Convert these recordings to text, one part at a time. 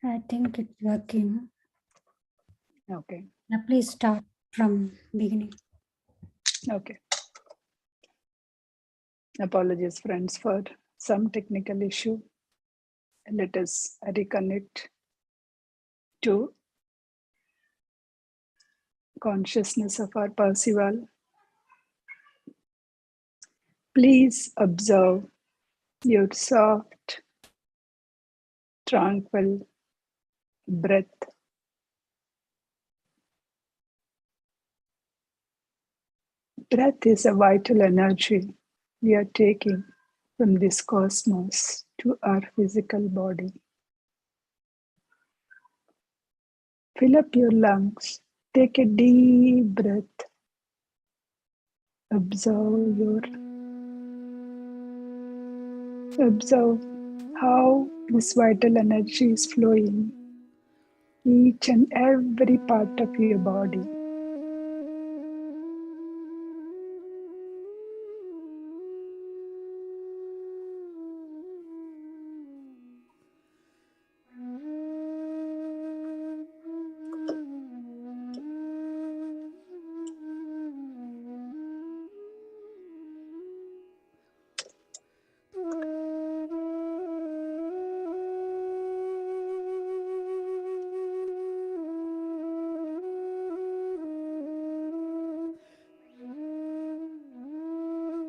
I think it's working. Okay. Now please start from beginning. Okay. Apologies, friends, for some technical issue. Let us reconnect to consciousness of our Percival. Please observe your soft, tranquil breath. Breath is a vital energy we are taking from this cosmos to our physical body. Fill up your lungs. Take a deep breath. Observe how this vital energy is flowing each and every part of your body.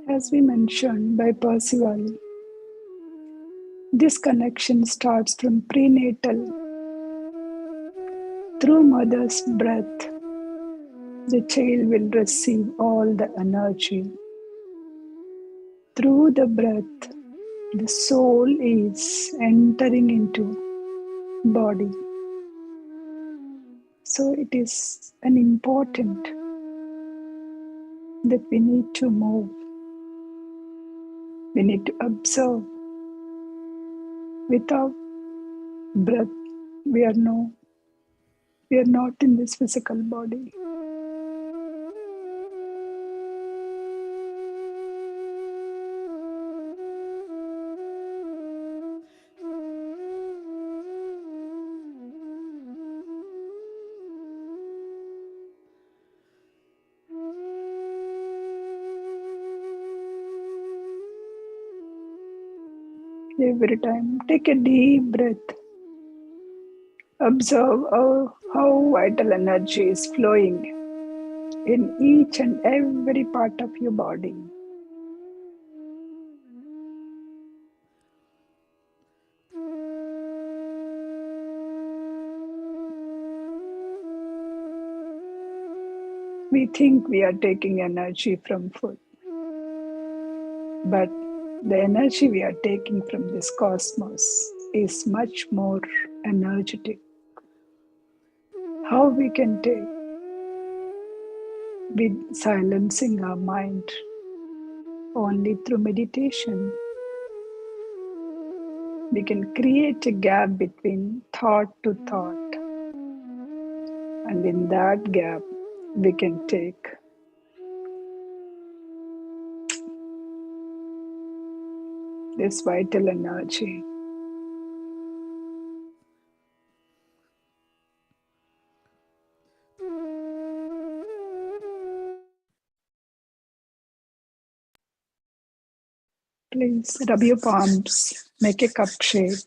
As we mentioned by Percival, this connection starts from prenatal. Through mother's breath, the child will receive all the energy. Through the breath, the soul is entering into body. So it is an important that we need to move. We need to observe. Without breath, we are not in this physical body. Every time, take a deep breath. Observe how vital energy is flowing in each and every part of your body. We think we are taking energy from food, but the energy we are taking from this cosmos is much more energetic. How we can take with silencing our mind only through meditation. We can create a gap between thought to thought, and in that gap we can take this vital energy. Please rub your palms, make a cup shape,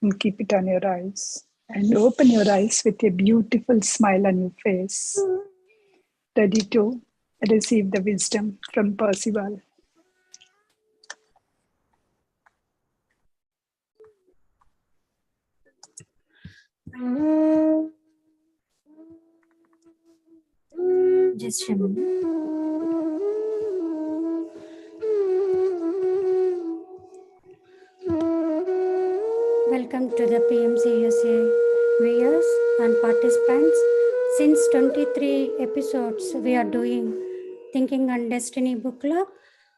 and keep it on your eyes. And open your eyes with a beautiful smile on your face, ready to receive the wisdom from Percival. Just a minute. Welcome to the PMCSA viewers and participants. Since 23 episodes, we are doing Thinking on Destiny book club.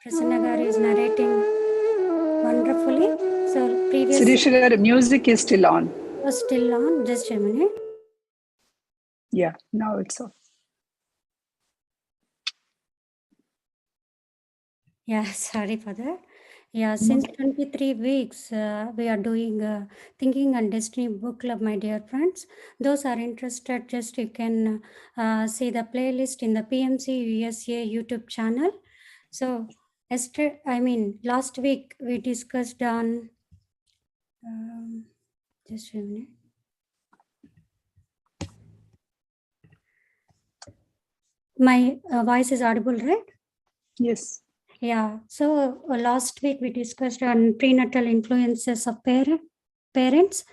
Prasanna Garu is narrating wonderfully. So Sirisha, music is still on. Oh, still on. Just a minute. Yeah, now it's off. Yeah, sorry for that. Yeah, since 23 weeks, we are doing Thinking and Destiny Book Club, my dear friends. Those are interested, just you can see the playlist in the PMC USA YouTube channel. So, last week we discussed on, um, just a minute. My voice is audible, right? Yes. Yeah. So last week we discussed on prenatal influences of parents.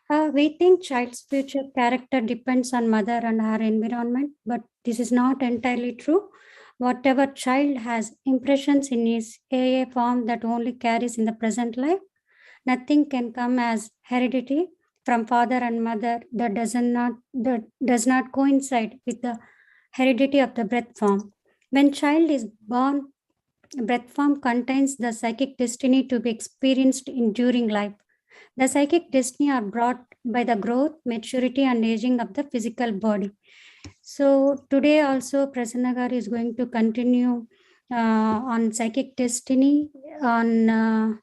We think child's future character depends on mother and her environment, but this is not entirely true. Whatever child has impressions in his AA form that only carries in the present life. Nothing can come as heredity from father and mother that does not coincide with the heredity of the breath form. When child is born, breath form contains the psychic destiny to be experienced in during life. The psychic destiny are brought by the growth, maturity, and aging of the physical body. So today also Prasannagar is going to continue on psychic destiny on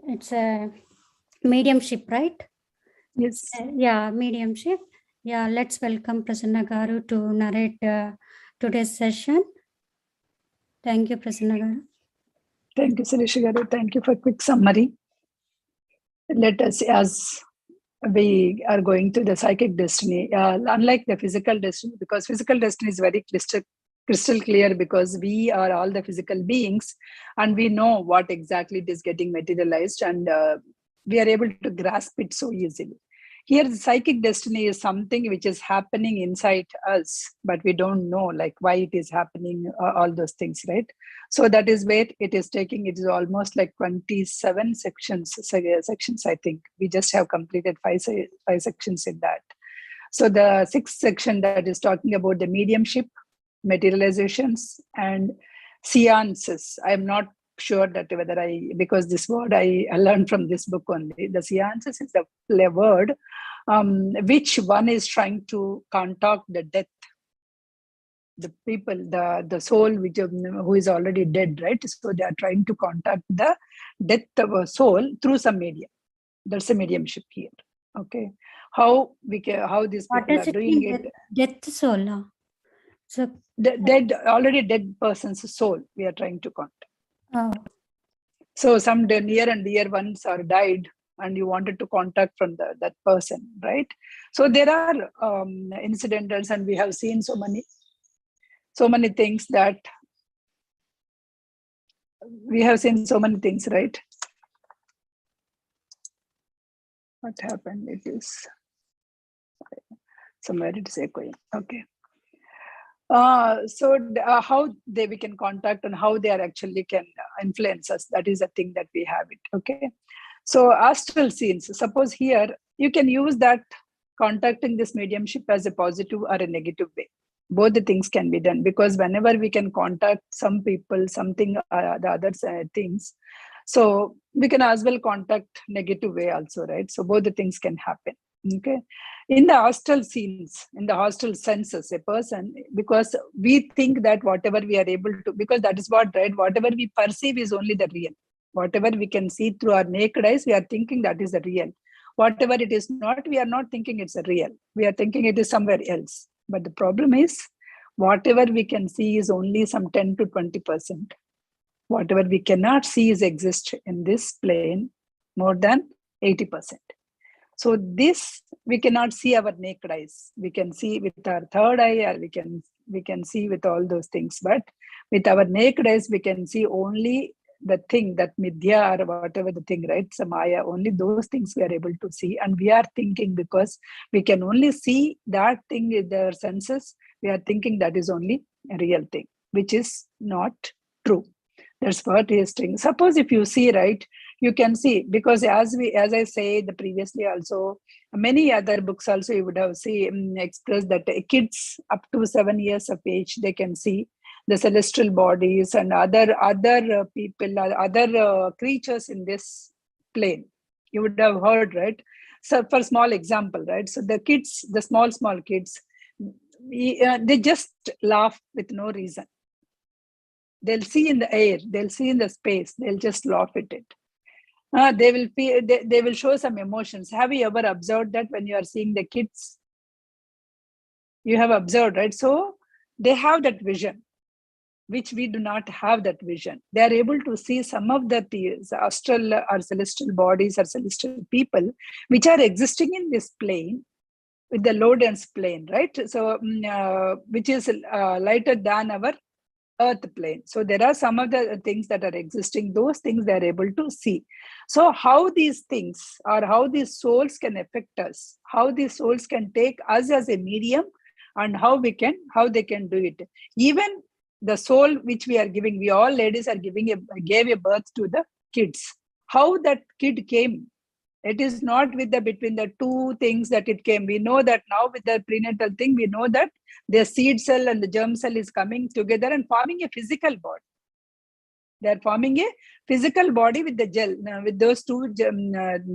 it's a mediumship, right? Yes. Yeah, mediumship. Yeah, let's welcome Prasanna Garu to narrate today's session. Thank you, Prasanna Garu. Thank you, Suresh Garu. Thank you for quick summary. Let us, as we are going to the psychic destiny, unlike the physical destiny, because physical destiny is very crystal clear, because we are all the physical beings and we know what exactly it is getting materialized, and we are able to grasp it so easily. Here the psychic destiny is something which is happening inside us, but we don't know like why it is happening, all those things, right? So that is where it is taking, it is almost like 27 sections, I think. We just have completed five sections in that. So the sixth section that is talking about the mediumship, materializations, and seances. I'm not sure that whether because this word I learned from this book only. The seances is a word which one is trying to contact the death, the people, the soul which who is already dead, right? So they are trying to contact the death of a soul through some medium. That's a mediumship here. Okay, how these What people does are it doing mean, it? death soul? So, The dead, already dead person's soul we are trying to contact. oh, So some near and dear ones are died, and you wanted to contact from that person, right? So there are incidentals, and we have seen so many things that we have seen so many things, right? What happened? It is somewhere it is echoing. Okay. How we can contact and how they are actually can influence us. That is a thing that we have it. Okay. So astral scenes. Suppose here you can use that contacting this mediumship as a positive or a negative way. Both the things can be done, because whenever we can contact some people, something, the other things, so we can as well contact negative way also, right? So both the things can happen. Okay. In the hostile scenes, in the hostile senses, a person, because we think that whatever we are able to, because that is what, right? Whatever we perceive is only the real. Whatever we can see through our naked eyes, we are thinking that is the real. Whatever it is not, we are not thinking it's a real. We are thinking it is somewhere else. But the problem is, whatever we can see is only some 10 to 20%. Whatever we cannot see is exist in this plane more than 80%. So this we cannot see our naked eyes. We can see with our third eye, or we can see with all those things. But with our naked eyes, we can see only the thing, that midya or whatever the thing, right? Samaya, only those things we are able to see. And we are thinking, because we can only see that thing with our senses, we are thinking that is only a real thing, which is not true. That's what he is saying. Suppose if you see, right, you can see, because as I say the previously also, many other books also you would have seen expressed that kids up to 7 years of age, they can see the celestial bodies and other people, other creatures in this plane. You would have heard, right? So for small example, right? So the kids, the small kids, they just laugh with no reason. They'll see in the air, they'll see in the space, they'll just laugh at it. They will feel, they will show some emotions. Have you ever observed that when you are seeing the kids? You have observed, right? So they have that vision, which we do not have that vision. They are able to see some of the astral or celestial bodies or celestial people which are existing in this plane, with the low dense plane, right? So which is lighter than our earth plane. So there are some of the things that are existing, those things they are able to see. So how these things, or how these souls can affect us, how these souls can take us as a medium, and how they can do it. Even the soul which we are giving, we all ladies are gave a birth to the kids. How that kid came, it is not with the between the two things that it came. We know that now with the prenatal thing, we know that the seed cell and the germ cell is coming together and forming a physical body. They are forming a physical body with the gel, with those two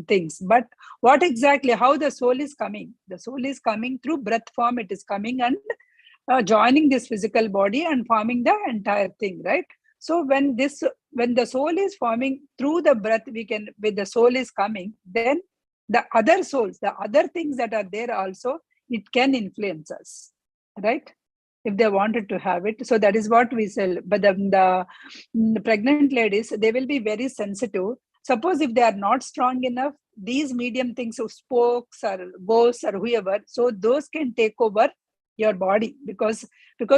things. But what exactly, how the soul is coming? The soul is coming through breath form. It is coming and joining this physical body and forming the entire thing, right? So when the soul is forming through the breath, with the soul is coming, then the other souls, the other things that are there also, it can influence us, right? If they wanted to have it. So that is what we sell. But the pregnant ladies, they will be very sensitive. Suppose if they are not strong enough, these medium things, so spokes or ghosts or whoever, so those can take over your body, because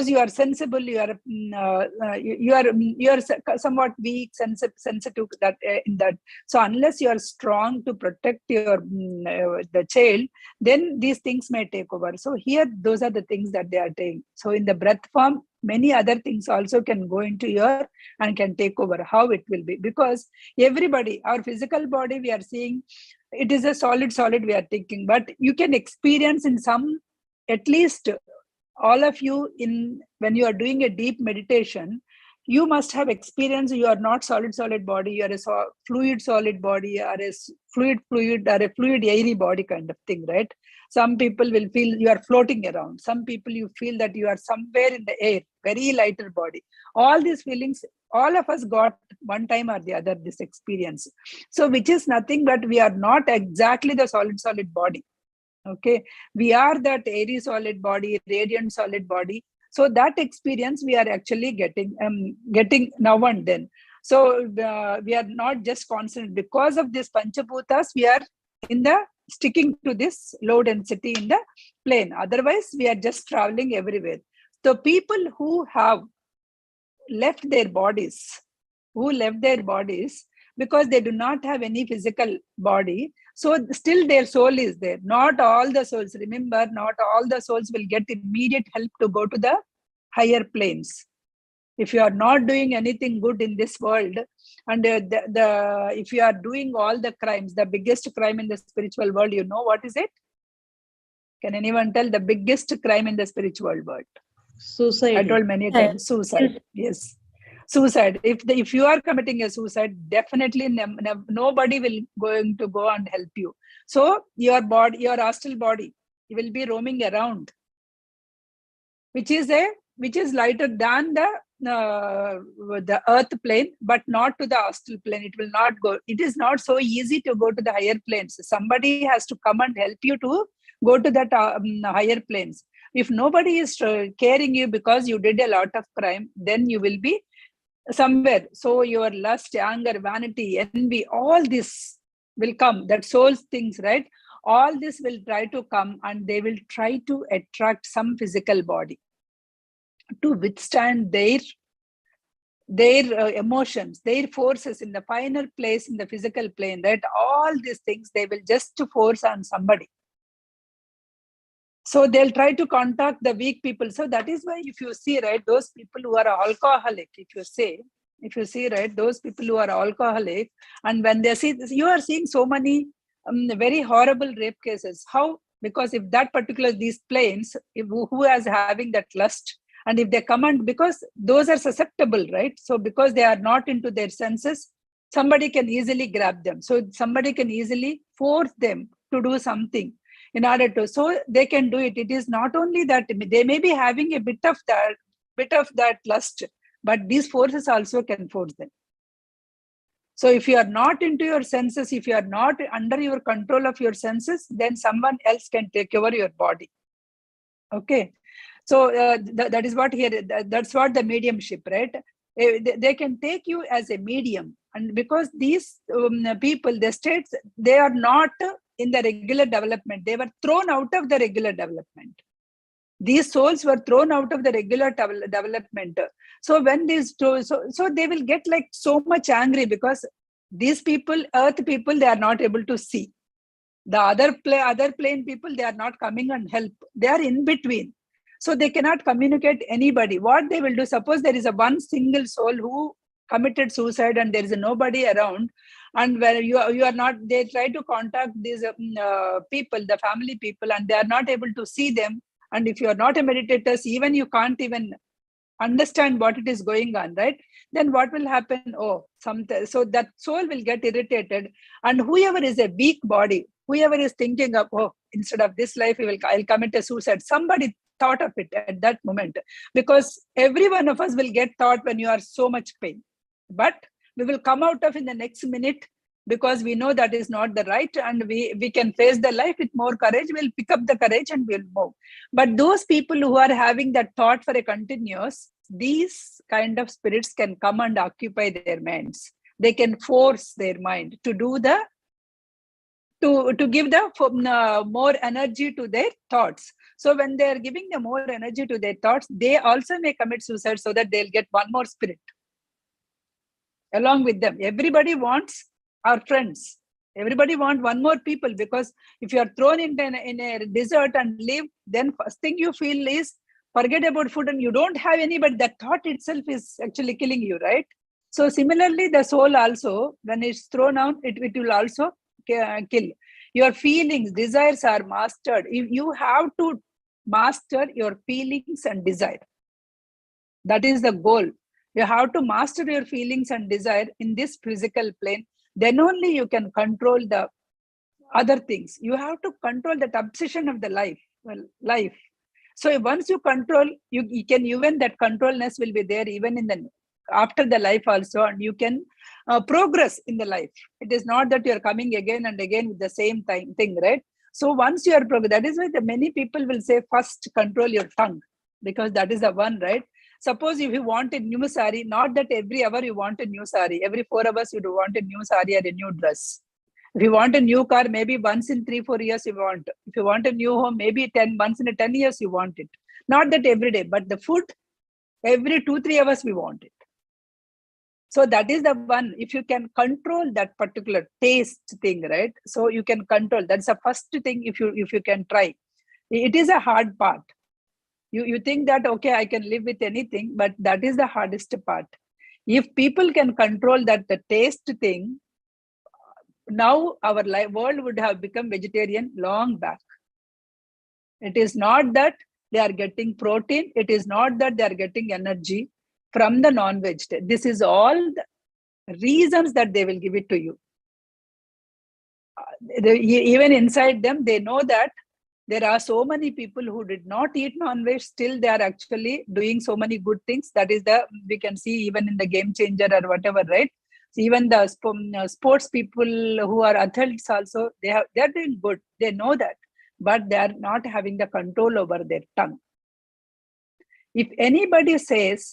you are sensible, you are somewhat weak, sensitive that in that. So unless you are strong to protect your the child, then these things may take over. So here, those are the things that they are taking. So in the breath form, many other things also can go into your and can take over. How it will be, because everybody, our physical body, we are seeing it is a solid we are thinking, but you can experience in some, at least all of you, in when you are doing a deep meditation, you must have experience. You are not solid body, you are a fluid solid body, or a fluid or a fluid airy body kind of thing, right? Some people will feel you are floating around. Some people, you feel that you are somewhere in the air, very lighter body. All these feelings, all of us got one time or the other this experience. So which is nothing but we are not exactly the solid body. Okay, we are that airy solid body, radiant solid body. So that experience we are actually getting now and then. So we are not just constant because of this Panchabhutas. We are in the sticking to this low density in the plane. Otherwise, we are just traveling everywhere. So people who have left their bodies, because they do not have any physical body, so still their soul is there. Not all the souls, remember, not all the souls will get immediate help to go to the higher planes. If you are not doing anything good in this world, and if you are doing all the crimes, the biggest crime in the spiritual world, you know what is it? Can anyone tell the biggest crime in the spiritual world? Suicide. I told many times, suicide. Yes. Suicide. If you are committing a suicide, definitely nobody will going to go and help you. So your body, your astral body, you will be roaming around, which is lighter than the earth plane, but not to the astral plane. It will not go. It is not so easy to go to the higher planes. Somebody has to come and help you to go to that higher planes. If nobody is caring you because you did a lot of crime, then you will be somewhere. So your lust, anger, vanity, envy, all this will come. That soul's things, right? All this will try to come, and they will try to attract some physical body to withstand their emotions, their forces in the finer place, in the physical plane, right? All these things, they will just force on somebody. So they'll try to contact the weak people. So that is why, if you see, right, those people who are alcoholic, if you see, right, those people who are alcoholic, and when they see this, you are seeing so many very horrible rape cases. How? Because if that particular, these planes, who is having that lust, and if they come, and because those are susceptible, right? So because they are not into their senses, somebody can easily grab them. So somebody can easily force them to do something in order to, so they can do it. It is not only that they may be having a bit of that lust, but these forces also can force them. So if you are not into your senses, if you are not under your control of your senses, then someone else can take over your body. Okay. So that is what here, that's what the mediumship, right? They can take you as a medium. And because these people, the states, they are not in the regular development. They were thrown out of the regular development. These souls were thrown out of the regular development. So when these, so they will get like so much angry because these people, earth people, they are not able to see. The other plane people, they are not coming and help. They are in between. So they cannot communicate anybody. What they will do, suppose there is a one single soul who committed suicide and there is nobody around, and where you are not, they try to contact these people, the family people, and they are not able to see them. And if you are not a meditator, even you can't even understand what it is going on, right? Then what will happen? So that soul will get irritated, and whoever is a weak body, whoever is thinking of, instead of this life, I'll commit a suicide. Somebody thought of it at that moment, because every one of us will get thought when you are so much pain, but we will come out of in the next minute, because we know that is not the right, and we can face the life with more courage. We'll pick up the courage and we'll move. But those people who are having that thought for a continuous, these kind of spirits can come and occupy their minds. They can force their mind to do the, to give the more energy to their thoughts. So when they are giving the more energy to their thoughts, they also may commit suicide, so that they'll get one more spirit along with them. Everybody wants our friends. Everybody wants one more people, because if you are thrown in a desert and live, then first thing you feel is forget about food, and you don't have anybody. That thought itself is actually killing you, right? So similarly, the soul also, when it's thrown out, it will also kill. Your feelings, desires are mastered. You have to master your feelings and desire. That is the goal. You have to master your feelings and desire in this physical plane. Then only you can control the other things. You have to control that obsession of the life. So once you control, you can, even that controlness will be there even in the after the life also, and you can progress in the life. It is not that you are coming again and again with the same thing, right? So once you are that is why the many people will say first control your tongue, because that is the one, right? Suppose if you want a new sari, not that every hour you want a new sari, every 4 hours you do want a new sari or a new dress. If you want a new car, maybe once in 3-4 years you want. If you want a new home, maybe once in 10 years you want it. Not that every day, but the food, every 2-3 hours we want it. So that is the one. If you can control that particular taste thing, right? So you can control. That's the first thing. If you can try, it is a hard part. You think that, okay, I can live with anything, but that is the hardest part. If people can control that, the taste thing, now our world would have become vegetarian long back. It is not that they are getting protein. It is not that they are getting energy from the non-veg. This is all the reasons that they will give it to you. Even inside them, they know that there are so many people who did not eat non-veg, still they are actually doing so many good things. That is we can see even in the Game Changer or whatever, right? So even the sports people who are athletes also, they are doing good. They know that, but they are not having the control over their tongue. If anybody says,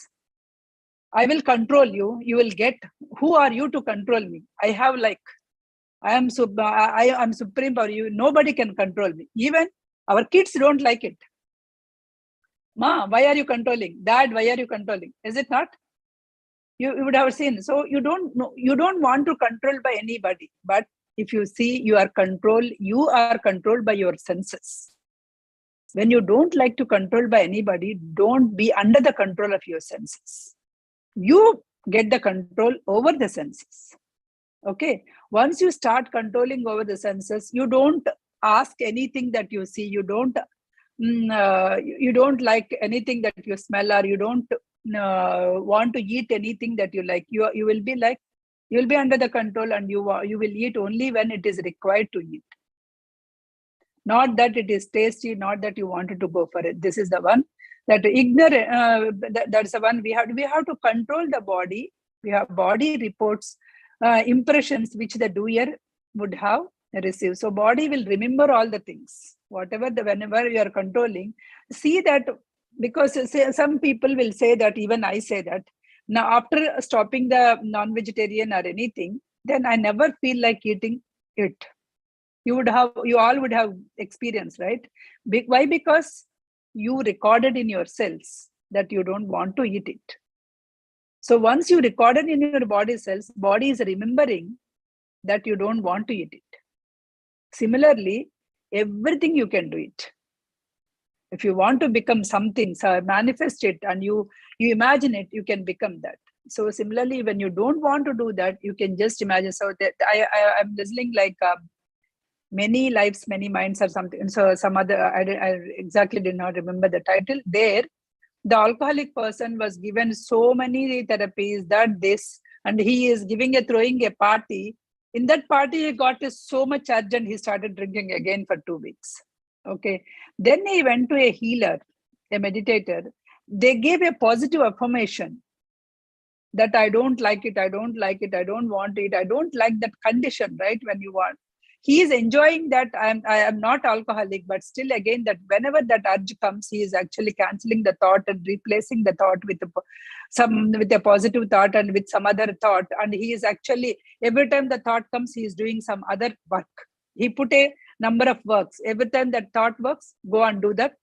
I will control you, you will get, who are you to control me? I am supreme power. Nobody can control me. Even our kids don't like it. Ma, why are you controlling? Dad, why are you controlling? Is it not? You would have seen. So you don't know, you don't want to control by anybody. But if you see you are controlled by your senses. When you don't like to control by anybody, don't be under the control of your senses. You get the control over the senses. Okay. Once you start controlling over the senses, you don't ask anything that you see. You don't like anything that you smell, or you don't want to eat anything that you like. You will be under the control, and you will eat only when it is required to eat. Not that it is tasty, not that you wanted to go for it. This is the one. That ignorant, that's the one we have to control the body. We have body reports impressions which the doer would have received. So body will remember all the things, whatever whenever you are controlling. See that, because some people will say that, even I say that, now after stopping the non-vegetarian or anything, then I never feel like eating it. You all would have experienced, right? Why? Because you recorded in your cells that you don't want to eat it. So once you recorded in your body cells, body is remembering that you don't want to eat it. Similarly, everything you can do it. If you want to become something, so manifest it, and you imagine it, you can become that. So similarly, when you don't want to do that, you can just imagine. So that I'm listening like Many Lives, Many Minds or something. So some other, I exactly did not remember the title. There, the alcoholic person was given so many therapies, that this, and he is throwing a party. In that party, he got so much urge and he started drinking again for 2 weeks. Okay. Then he went to a healer, a meditator. They gave a positive affirmation that I don't like it, I don't like it, I don't want it, I don't like that condition, right? When you want. He is enjoying that I am not alcoholic, but still again, that whenever that urge comes, he is actually cancelling the thought and replacing the thought with a positive thought and with some other thought. And he is actually, every time the thought comes, he is doing some other work. He put a number of works. Every time that thought works, go and do that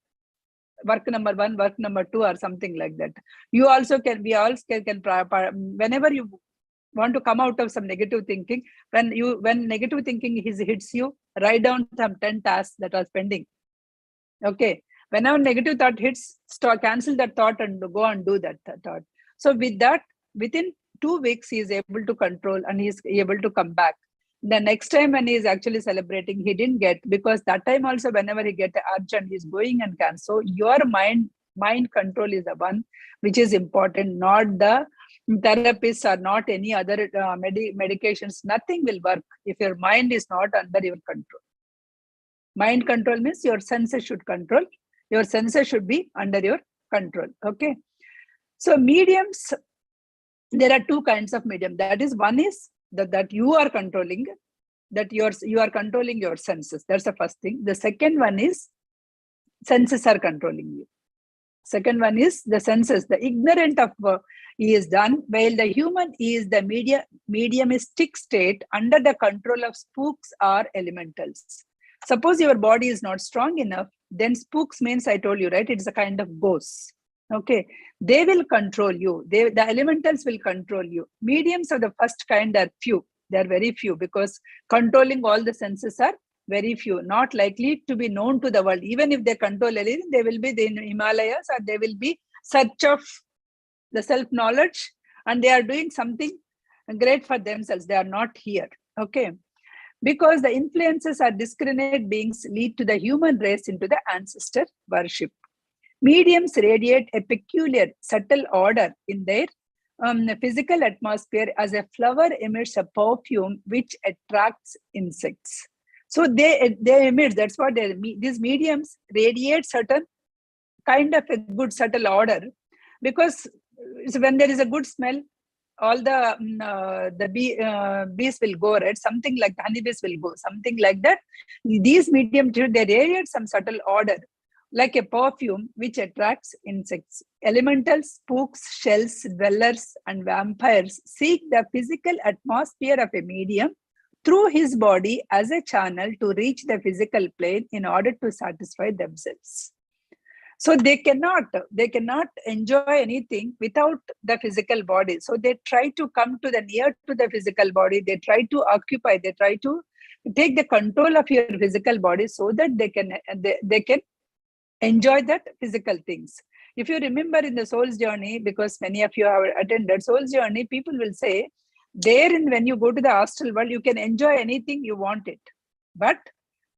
work number 1, work number 2, or something like that. You also can, we all can whenever you want to come out of some negative thinking, when negative thinking hits you, write down some 10 tasks that are pending. Okay, whenever negative thought hits, cancel that thought and go and do that thought. So with that, within 2 weeks, he is able to control and he is able to come back. The next time when he is actually celebrating, he didn't get, because that time also, whenever he get the urge and he's going and can. So your mind control is the one which is important, not the therapists or not any other medications. Nothing will work if your mind is not under your control. Mind control means your senses should control. Your senses should be under your control. Okay. So mediums, there are 2 kinds of medium. That is, one is that you are controlling, that you are controlling your senses. That's the first thing. The second one is senses are controlling you. Second one is the senses. The ignorant of he is done, while the human is the mediumistic state under the control of spooks or elementals. Suppose your body is not strong enough, then spooks means, I told you, right? It's a kind of ghosts. Okay, they will control you. The elementals will control you. Mediums of the first kind are few. They are very few, because controlling all the senses are very few, not likely to be known to the world. Even if they control anything, they will be in Himalayas, or they will be search of the self-knowledge, and they are doing something great for themselves. They are not here. Okay, because the influences are discriminate beings lead to the human race into the ancestor worship. Mediums radiate a peculiar, subtle odor in their physical atmosphere, as a flower emits a perfume which attracts insects. So they emit, that's what these mediums radiate certain kind of a good subtle odor, because when there is a good smell, all the bees will go, right? Something like the honeybees will go, something like that. These mediums, they radiate some subtle odor, like a perfume which attracts insects. Elementals, spooks, shells, dwellers, and vampires seek the physical atmosphere of a medium through his body as a channel to reach the physical plane in order to satisfy themselves. So they cannot enjoy anything without the physical body. So they try to come to the near to the physical body. They try to occupy, they try to take the control of your physical body, so that they can enjoy that physical things. If you remember in the soul's journey, because many of you have attended soul's journey, people will say, therein when you go to the astral world, you can enjoy anything you want it. But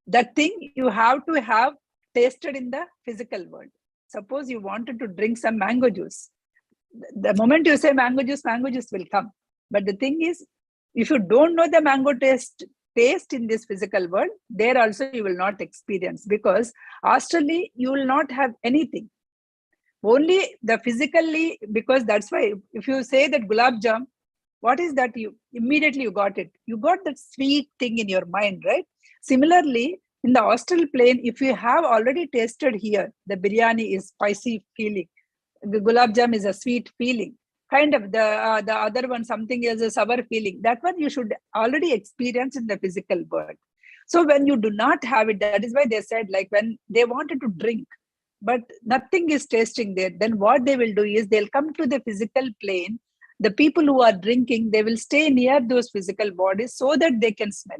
that thing you have to have tasted in the physical world. Suppose you wanted to drink some mango juice. The moment you say mango juice will come. But the thing is, if you don't know the mango taste in this physical world, there also you will not experience, because astrally you will not have anything. Only the physically, because that's why if you say that gulab jam, what is that? You immediately you got it. You got that sweet thing in your mind, right? Similarly, in the astral plane, if you have already tasted here, the biryani is spicy feeling, the gulab jam is a sweet feeling. Kind of the other one, something is a sour feeling. That one you should already experience in the physical world. So when you do not have it, that is why they said, like when they wanted to drink, but nothing is tasting there, then what they will do is they'll come to the physical plane. The people who are drinking, they will stay near those physical bodies so that they can smell,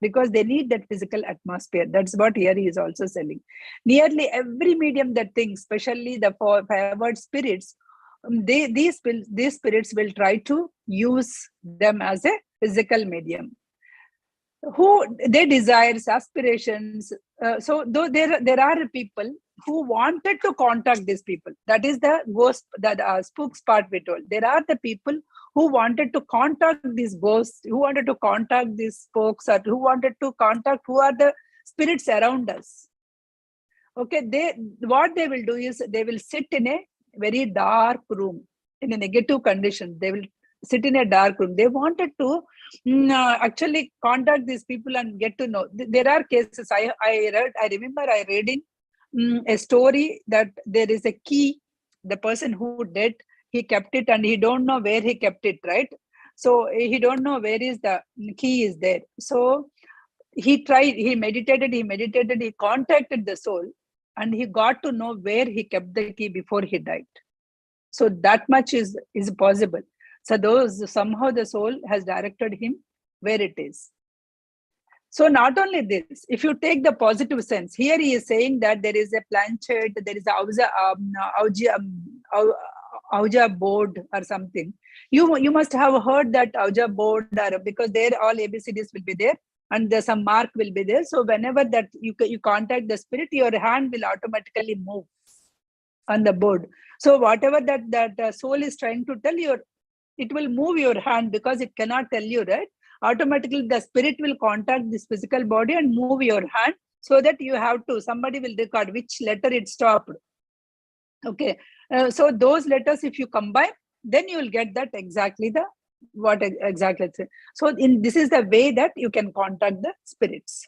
because they need that physical atmosphere. That's what here he is also selling. Nearly every medium that thinks, especially the favored spirits, these spirits will try to use them as a physical medium. Who their desires, aspirations. So though there are people who wanted to contact these people. That is the ghost, the spooks part we told. There are the people who wanted to contact these ghosts, who wanted to contact these spooks, or who wanted to contact who are the spirits around us. Okay, what they will do is they will sit in a very dark room in a negative condition. They will sit in a dark room. They wanted to actually contact these people and get to know. There are cases I remember I reading a story that there is a key. The person who did, he kept it and he don't know where he kept it, right? So he don't know where is the key is there. So he tried, he meditated, he contacted the soul, and he got to know where he kept the key before he died. So that much is possible. So those, somehow the soul has directed him where it is. So not only this, if you take the positive sense, here he is saying that there is a planchette, there is Auja board or something. You must have heard that Auja board, because there all ABCDs will be there and there's some mark will be there. So whenever that you contact the spirit, your hand will automatically move on the board. So whatever that soul is trying to tell you, it will move your hand because it cannot tell you, right? Automatically the spirit will contact this physical body and move your hand, so that you have to, somebody will record which letter it stopped. Okay, so those letters if you combine, then you will get that exactly the what exactly. So this is the way that you can contact the spirits.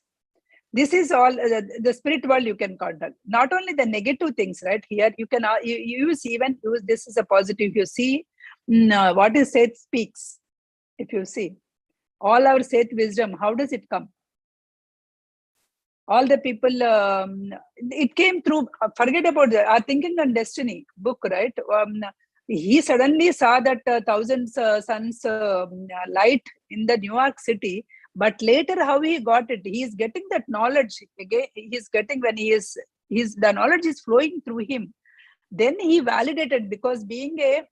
This is all the spirit world you can contact. Not only the negative things, right? Here you can use this is a positive. You see what is Seth speaks. If you see all our Seth wisdom, how does it come? All the people, it came through, forget about our Thinking and Destiny book, right? He suddenly saw that thousands suns light in the New York City, but later how he got it, he is getting that knowledge again. He's getting, when the knowledge is flowing through him. Then he validated, because being a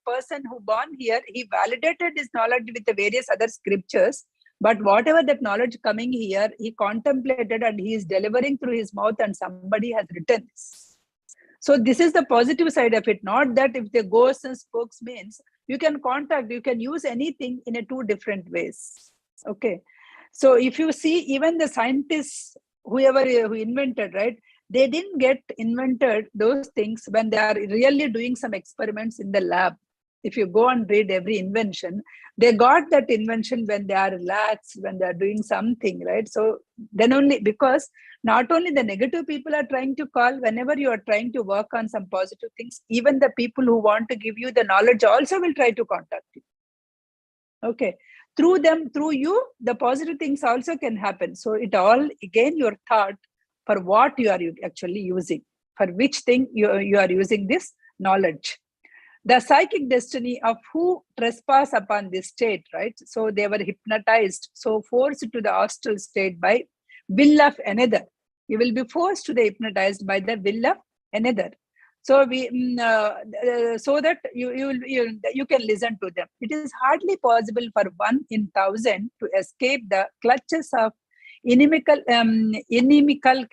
person who born here, he validated his knowledge with the various other scriptures. But whatever that knowledge coming here, he contemplated and he is delivering through his mouth, and somebody has written this. So this is the positive side of it. Not that if the ghosts and spokes means you can contact, you can use anything in a two different ways. Okay. So if you see, even the scientists, whoever who invented, right? They didn't get invented those things when they are really doing some experiments in the lab. If you go and read every invention, they got that invention when they are relaxed, when they are doing something, right? So then only, because not only the negative people are trying to call, whenever you are trying to work on some positive things, even the people who want to give you the knowledge also will try to contact you. Okay. Through them, through you, the positive things also can happen. So it all, again, your thought for what you are actually using, for which thing you are using this knowledge. The psychic destiny of who trespass upon this state, right? So they were hypnotized, so forced to the astral state by will of another. You will be forced to be hypnotized by the will of another. So so that you can listen to them. It is hardly possible for 1 in 1,000 to escape the clutches of inimical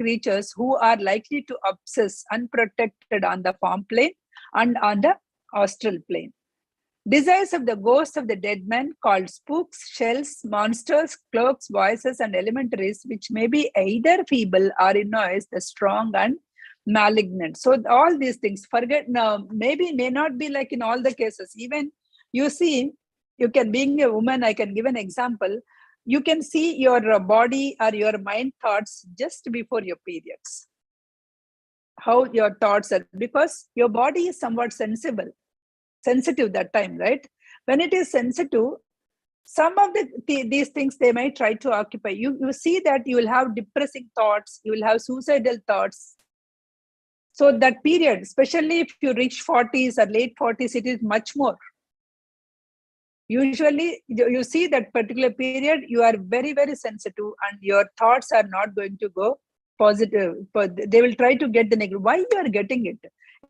creatures who are likely to obsess unprotected on the form plane and on the astral plane. Desires of the ghosts of the dead men, called spooks, shells, monsters, cloaks, voices, and elementaries, which may be either feeble or in noise, the strong and malignant. So all these things, forget now, maybe may not be like in all the cases. Even you see, you can, being a woman, I can give an example. You can see your body or your mind thoughts just before your periods. How your thoughts are, because your body is somewhat sensitive that time, right? When it is sensitive, some of these things they might try to occupy you. You see that you will have depressing thoughts, you will have suicidal thoughts. So that period, especially if you reach 40s or late 40s, it is much more. Usually you see that particular period, you are very, very sensitive and your thoughts are not going to go positive, but they will try to get the negative. Why you are getting it?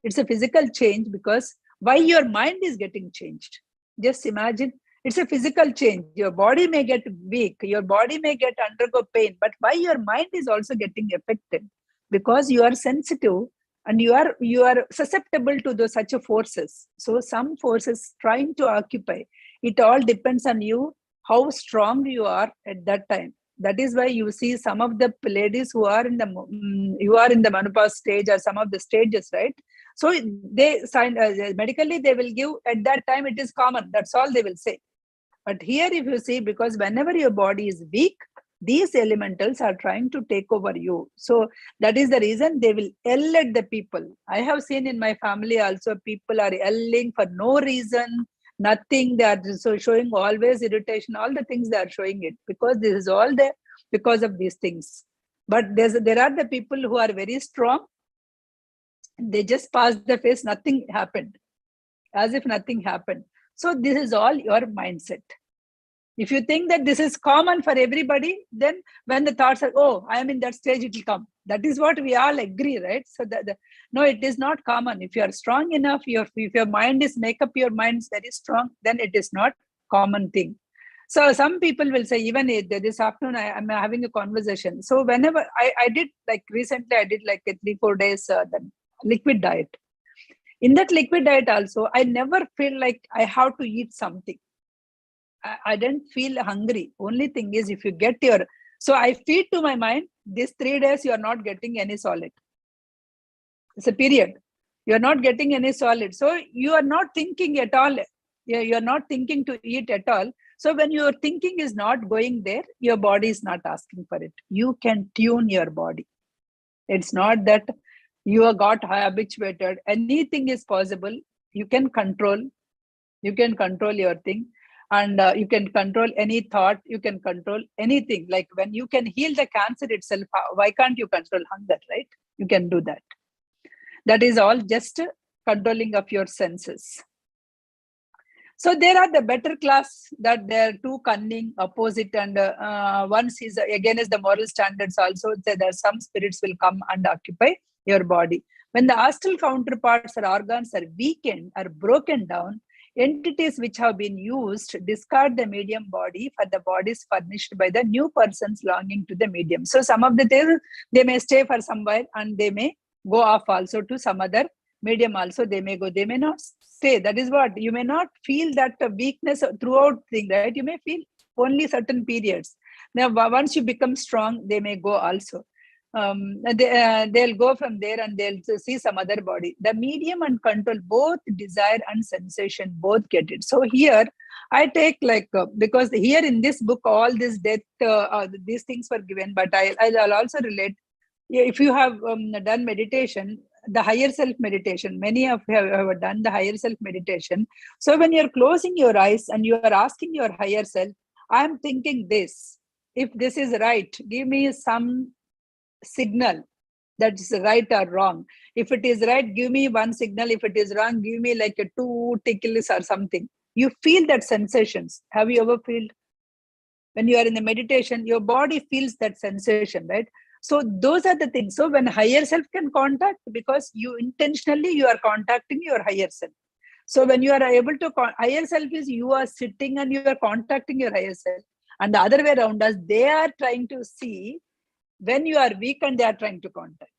It's a physical change, because why your mind is getting changed. Just imagine, it's a physical change. Your body may get weak, your body may get undergo pain, but why your mind is also getting affected? Because you are sensitive and you are susceptible to those such forces. So some forces trying to occupy. It all depends on you, how strong you are at that time. That is why you see some of the ladies who are in the menopause stage or some of the stages, right? So they sign medically, they will give at that time, it is common. That's all they will say. But here, if you see, because whenever your body is weak, these elementals are trying to take over you. So that is the reason they will yell at the people. I have seen in my family also, people are yelling for no reason, nothing. They are so showing always irritation, all the things they are showing it, because this is all there because of these things. But there are the people who are very strong. They just passed the face, nothing happened, as if nothing happened. So this is all your mindset. If you think that this is common for everybody, then when the thoughts are, oh, I am in that stage, it will come. That is what we all agree, right? So no, it is not common. If you are strong enough, if your mind is, make up your mind is very strong, then it is not common thing. So some people will say, even this afternoon, I'm having a conversation. So whenever I did, like recently, I did like a 3-4 days the liquid diet. In that liquid diet also, I never feel like I have to eat something. I didn't feel hungry. Only thing is, if you get so I feed to my mind, these 3 days, you are not getting any solid. It's a period. You are not getting any solid. So you are not thinking at all. You are not thinking to eat at all. So when your thinking is not going there, your body is not asking for it. You can tune your body. It's not that you are got habituated. Anything is possible. You can control. You can control your thing. And you can control any thought, you can control anything. Like when you can heal the cancer itself, why can't you control hunger, right? You can do that. That is all just controlling of your senses. So there are the better class, that they are too cunning, opposite, and one is against the moral standards also. There are some spirits will come and occupy your body. When the astral counterparts or organs are weakened or broken down, entities which have been used discard the medium body for the bodies furnished by the new persons belonging to the medium. So some of the days they may stay for some while and they may go off also to some other medium also. They may go, they may not stay. That is what, you may not feel that weakness throughout thing, right? You may feel only certain periods. Now once you become strong, they may go also. They'll go from there and they'll see some other body. The medium and control, both desire and sensation, both get it. So here I take like, because here in this book, all this death, these things were given, but I'll also relate. If you have done meditation, the higher self meditation, many of you have done the higher self meditation. So when you're closing your eyes and you are asking your higher self, I'm thinking this, if this is right, give me some signal that's right or wrong. If it is right, give me one signal. If it is wrong, give me like a 2 tickles or something. You feel that sensations. Have you ever felt when you are in the meditation, your body feels that sensation, right? So those are the things. So when higher self can contact, because you intentionally you are contacting your higher self. So when you are able to higher self is, you are sitting and you are contacting your higher self, and the other way around us, they are trying to see when you are weak and they are trying to contact.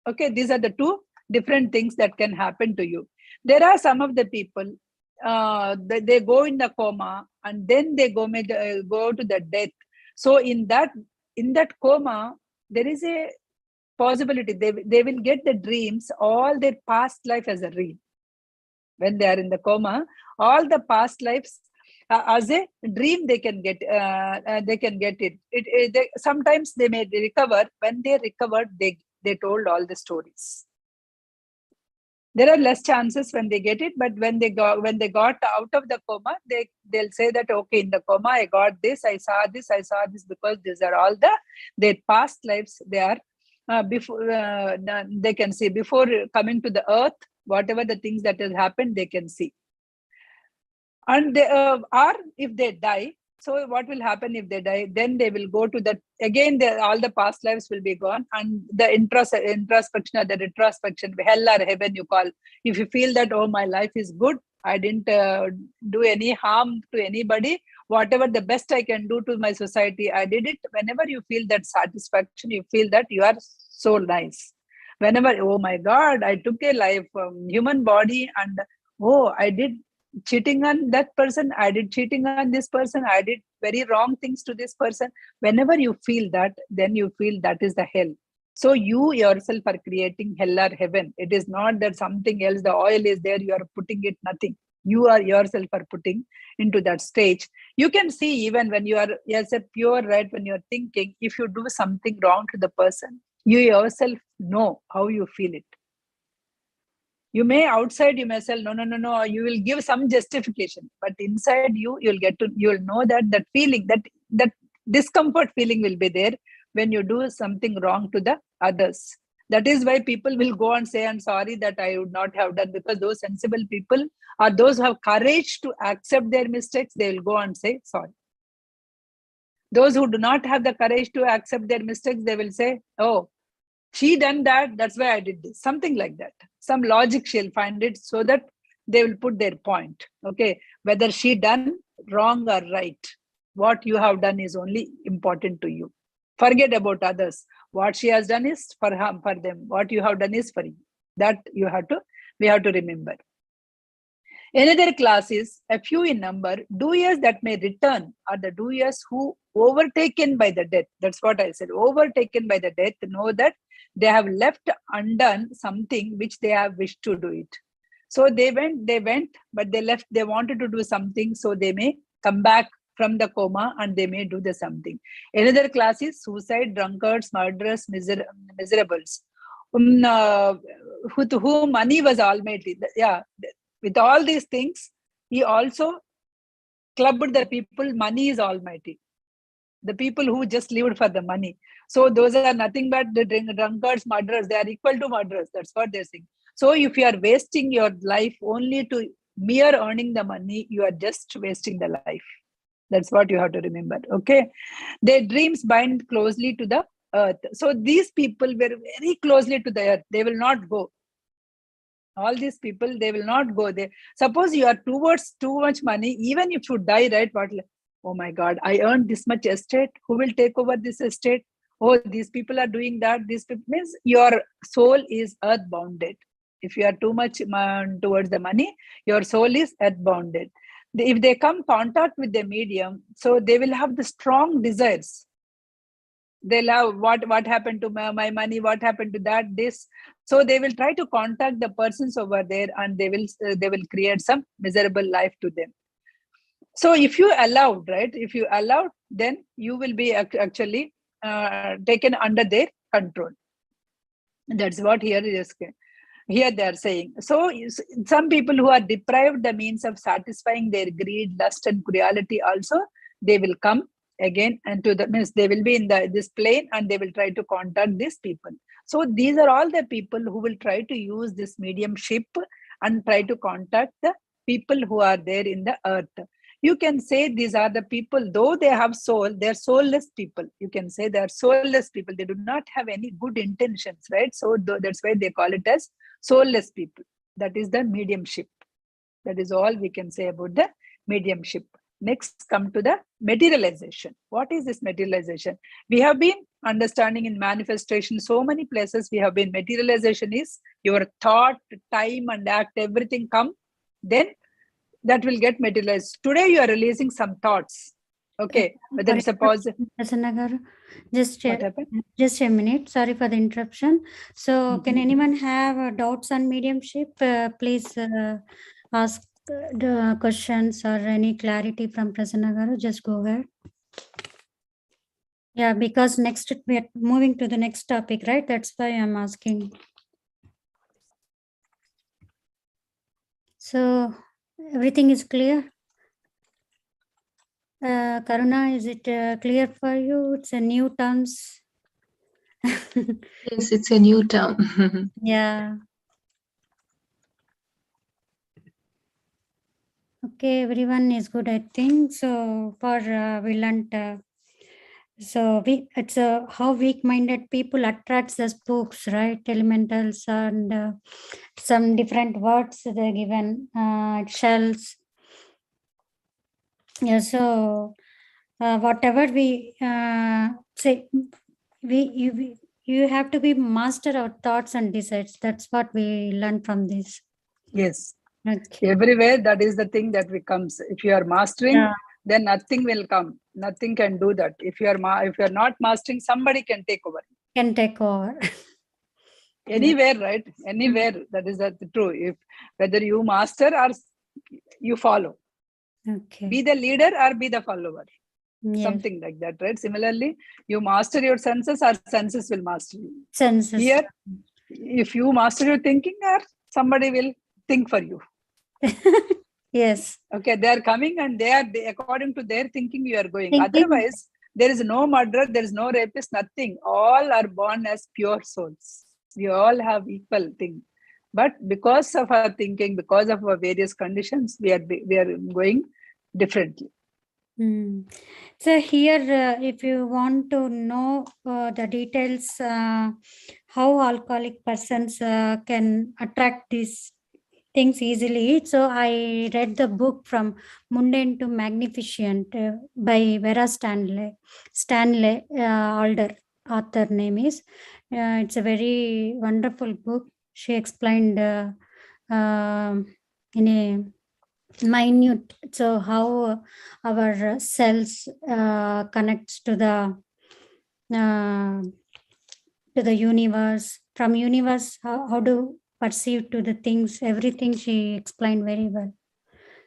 Okay, these are the two different things that can happen to you. There are some of the people, they go in the coma and then they go to the death. So in that coma, there is a possibility. They will get the dreams, all their past life as a dream. When they are in the coma, all the past lives as a dream they can get. They can get it. Sometimes they may recover. When they recovered, they told all the stories. There are less chances when they get it, but when they got out of the coma, they'll say that, okay, in the coma I got this, I saw this, because these are all their past lives. They are before they can see before coming to the earth. Whatever the things that has happened, they can see. And they or if they die, so what will happen if they die? Then they will go to that again. All the past lives will be gone, and the introspection or the retrospection, hell or heaven, you call. If you feel that, oh, my life is good, I didn't do any harm to anybody. Whatever the best I can do to my society, I did it. Whenever you feel that satisfaction, you feel that you are so nice. Whenever, oh my God, I took a life, human body, and oh, I did cheating on that person, I did cheating on this person, I did very wrong things to this person. Whenever you feel that, then you feel that is the hell. So you yourself are creating hell or heaven. It is not that something else, the oil is there, you are putting it, nothing. You are yourself are putting into that stage. You can see even when you are as a pure right, when you are thinking, if you do something wrong to the person, you yourself know how you feel it. You may outside, you may say, no, you will give some justification, but inside you'll know that feeling, that discomfort feeling will be there when you do something wrong to the others. That is why people will go and say, I'm sorry that I would not have done, because those sensible people or those who have courage to accept their mistakes, they will go and say sorry. Those who do not have the courage to accept their mistakes, they will say, oh, she done that, that's why I did this. Something like that. Some logic she'll find it, so that they will put their point. Okay, whether she done wrong or right, what you have done is only important to you. Forget about others. What she has done is for them. What you have done is for you. That we have to remember. Another class is a few in number, doers that may return, are the doers who overtaken by the death. That's what I said. Overtaken by the death, know that they have left undone something which they have wished to do it. So they went, but they left, they wanted to do something, so they may come back from the coma and they may do the something. Another class is suicide, drunkards, murderers, miserables, to whom money was almighty. Yeah, with all these things, he also clubbed the people, money is almighty. The people who just lived for the money. So those are nothing but the drunkards, murderers. They are equal to murderers. That's what they're saying. So if you are wasting your life only to mere earning the money, you are just wasting the life. That's what you have to remember. Okay. Their dreams bind closely to the earth. So these people were very closely to the earth. They will not go. All these people, they will not go there. Suppose you are towards too much money, even if you die, right? What? Oh my God, I earned this much estate. Who will take over this estate? Oh, these people are doing that. This means your soul is earth bounded. If you are too much towards the money, your soul is earth bounded. If they come contact with the medium, so they will have the strong desires. They'll have what happened to my money, what happened to that, this. So they will try to contact the persons over there, and they will create some miserable life to them. So if you allowed, right, then you will be actually taken under their control. That's what here they are saying. So some people who are deprived the means of satisfying their greed, lust, and cruelty also, they will come again, and to the means they will be in this plane, and they will try to contact these people. So these are all the people who will try to use this mediumship and try to contact the people who are there in the earth. You can say these are the people, though they have soul, they're soulless people. You can say they're soulless people. They do not have any good intentions, right? So that's why they call it as soulless people. That is the mediumship. That is all we can say about the mediumship. Next, come to the materialization. What is this materialization? We have been understanding in manifestation, so many places we have been. Materialization is your thought, time, and act, everything come, then that will get materialized. Today you are releasing some thoughts. Okay, whether it's a positive. Prasanna garu, What happened? just a minute. Sorry for the interruption. So, can anyone have doubts on mediumship? Please ask the questions or any clarity from Prasanna garu. Just go ahead. Yeah, because next we are moving to the next topic, right? That's why I'm asking. So, everything is clear? Karuna, is it clear for you? It's a new terms. Yes, it's a new term. Yeah. Okay, everyone is good, I think. So for we learned. So it's how weak-minded people attracts the spooks, right? Elementals and some different words they're given. Shells. Yeah. So whatever we say, you have to be master of thoughts and decides. That's what we learn from this. Yes. Okay. Everywhere, that is the thing that becomes. If you are mastering, Yeah. then nothing will come. Nothing can do that. If you are not mastering, somebody can take over. Can take over. Anywhere, right? Anywhere, that is true. If whether you master or you follow, Okay. be the leader or be the follower. Yes. Something like that, right? Similarly, you master your senses, or senses will master you. Senses. Here, if you master your thinking, or somebody will think for you. Yes. Okay, they are coming and they according to their thinking, you are going. Thinking. Otherwise, there is no murderer, there is no rapist, nothing. All are born as pure souls. We all have equal thing. But because of our thinking, because of our various conditions, we are going differently. So here, if you want to know the details, how alcoholic persons can attract these things easily. So I read the book From Mundane to Magnificent by Vera Stanley Alder, author name is. It's a very wonderful book. She explained in a minute, so how our cells connects uh, to the universe, from universe how to perceive to the things, everything she explained very well.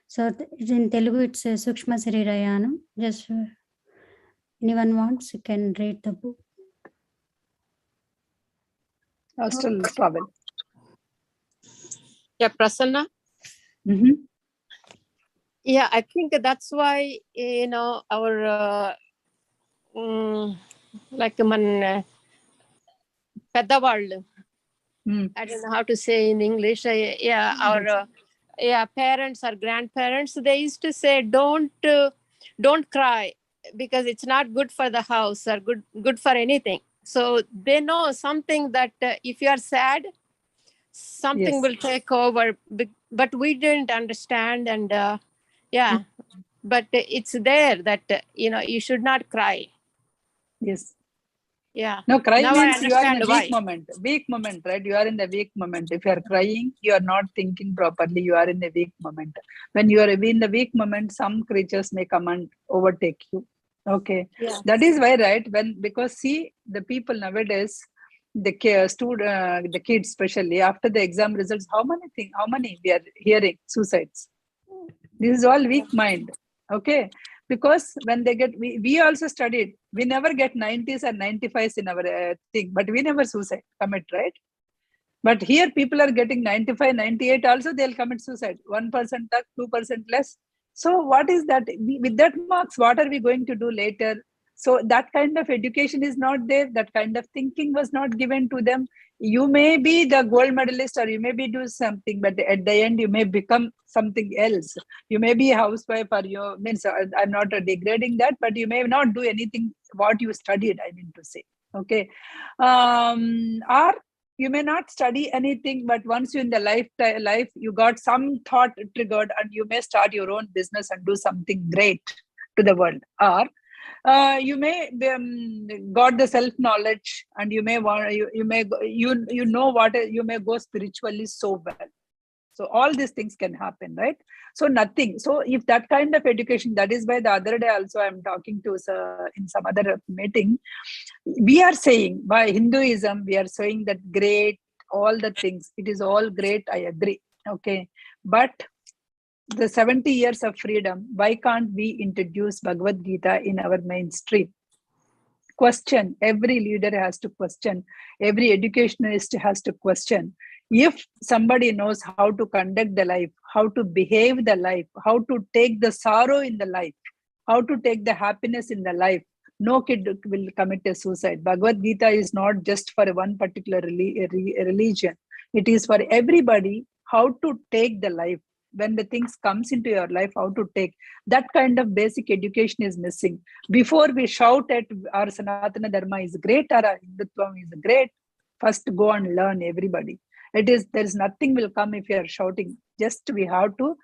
So in Telugu it's Sukshma Sarirayanam. Just anyone wants, you can read the book. Astral travel. Yeah, Prasanna. Yeah, I think that's why, our like పెద్దవాళ్ళు, I don't know how to say in English. Our parents or grandparents, they used to say, don't cry, because it's not good for the house or good for anything. So they know something that if you are sad, something will take over. But we didn't understand, and but it's there that you should not cry. Yes. Yeah. No, cry Now means you are in a why. weak moment, right? You are in the weak moment. If you are crying, you are not thinking properly. You are in a weak moment. When you are in the weak moment, some creatures may come and overtake you. Okay. Yeah. That is why, right? Because see, the people nowadays, the kids especially, after the exam results, how many we are hearing suicides? This is all weak mind. Okay. Because when they get, we also studied, we never get 90s or 95s in our thing, but we never commit, right? But here people are getting 95, 98 also, they'll commit suicide. 1% up, 2% less. So what is that? With that marks, what are we going to do later? So that kind of education is not there. That kind of thinking was not given to them. You may be the gold medalist, or you may be do something, but at the end you may become something else. You may be a housewife, or you means, I'm not degrading that, but you may not do anything what you studied, I mean to say. Okay. Or you may not study anything, but once you in the life you got some thought triggered, and you may start your own business and do something great to the world. Or you may got the self knowledge, and you may want you may you know what you may go spiritually so well. So all these things can happen, right? So nothing. So if that kind of education, that is why the other day also I'm talking to in some other meeting, we are saying by Hinduism, we are saying that great, all the things, it is all great, I agree. Okay. But the 70 years of freedom, why can't we introduce Bhagavad Gita in our mainstream? Question. Every leader has to question. Every educationalist has to question. If somebody knows how to conduct the life, how to behave the life, how to take the sorrow in the life, how to take the happiness in the life, no kid will commit a suicide. Bhagavad Gita is not just for one particular religion. It is for everybody, how to take the life. When the things comes into your life, how to take. That kind of basic education is missing. Before we shout at our Sanatana Dharma is great, our Hindutva is great, first go and learn, everybody. There is nothing will come if you are shouting. Just we have to